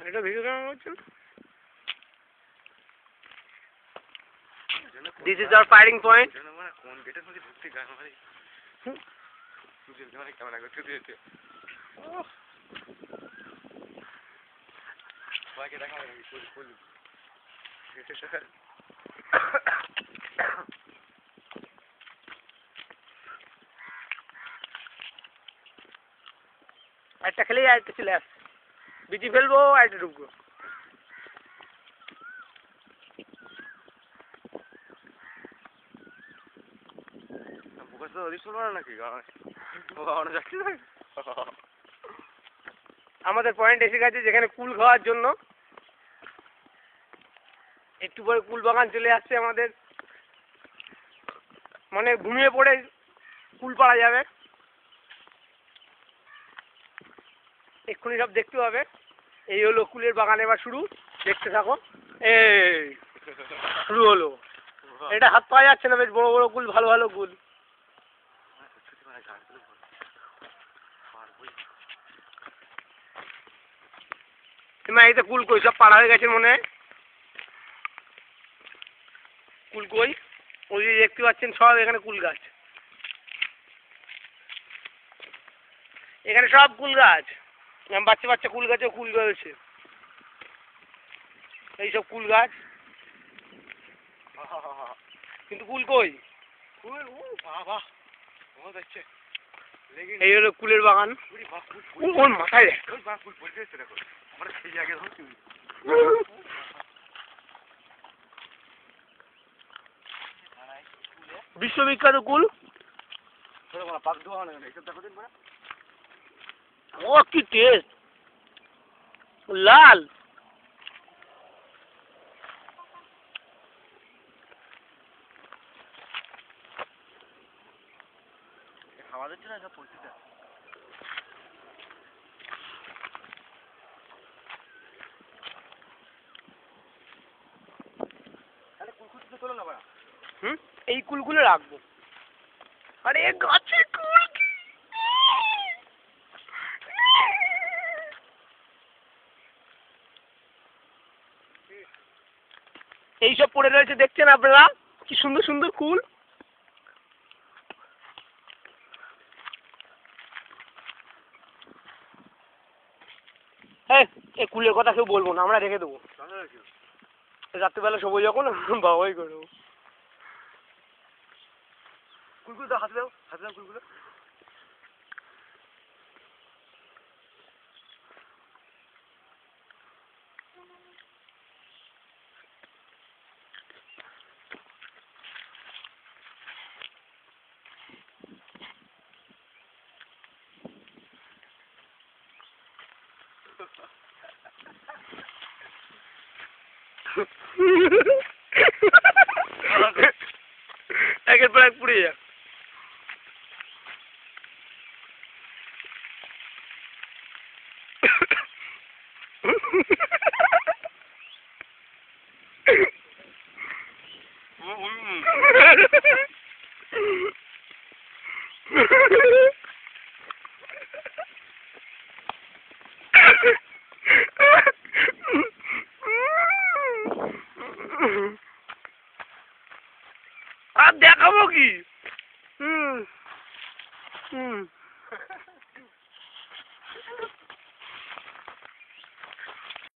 এটা ভিডিও কেমন করছেন? This is our firing point. একটা খেলেই আরেকটা চলে আসছে, বিচি ফেলবো আরেকটা ঢুকবো। আমাদের পয়েন্ট এসে গেছে যেখানে কুল খাওয়ার জন্য। একটু পরে কুল বাগান চলে আসছে আমাদের, মানে ঘুমিয়ে পড়ে কুল পাড়া যাবে। এক্ষুনি সব দেখতে হবে। এই হলো কুলের বাগান, এবার শুরু, দেখতে থাকো। এই শুরু হলো। এটা হাত পাওয়া যাচ্ছে না, বেশ বড় বড় কুল, ভালো ভালো কুল। এই তো কুল কই, সব পাড়া হয়ে গেছে মনে হয়। কুল কই, ওই যে দেখতে পাচ্ছেন সব এখানে কুল গাছ, এখানে সব কুল গাছ, বাচ্চা বাচ্চা কুল গাছে কুল রয়েছে, এইসব কুল গাছ। কিন্তু কুল কই, এই হলো কুলের বাগান। ওর মাথায় বিশ্ববিখ্যাত কুল। ও কি টেস্ট, লাল। খাওয়া যাচ্ছে না সব পরিস্থিতি। এই কুলগুলো রাখবো। আরে গাছে কুল, এইসব পড়ে রয়েছে দেখছেন আপনারা, কি সুন্দর সুন্দর কুল। হ্যাঁ, এই কুলের কথা কেউ বলবো না, আমরা রেখে দেবো, রাত্রিবেলা শোবো যখন বাবাই করে দেবো। কুলগুলো দাও, হাতে দাও, হাতে দাও কুলগুলো। একের পর এক পুড়ে যা। আর দেখাবো কি?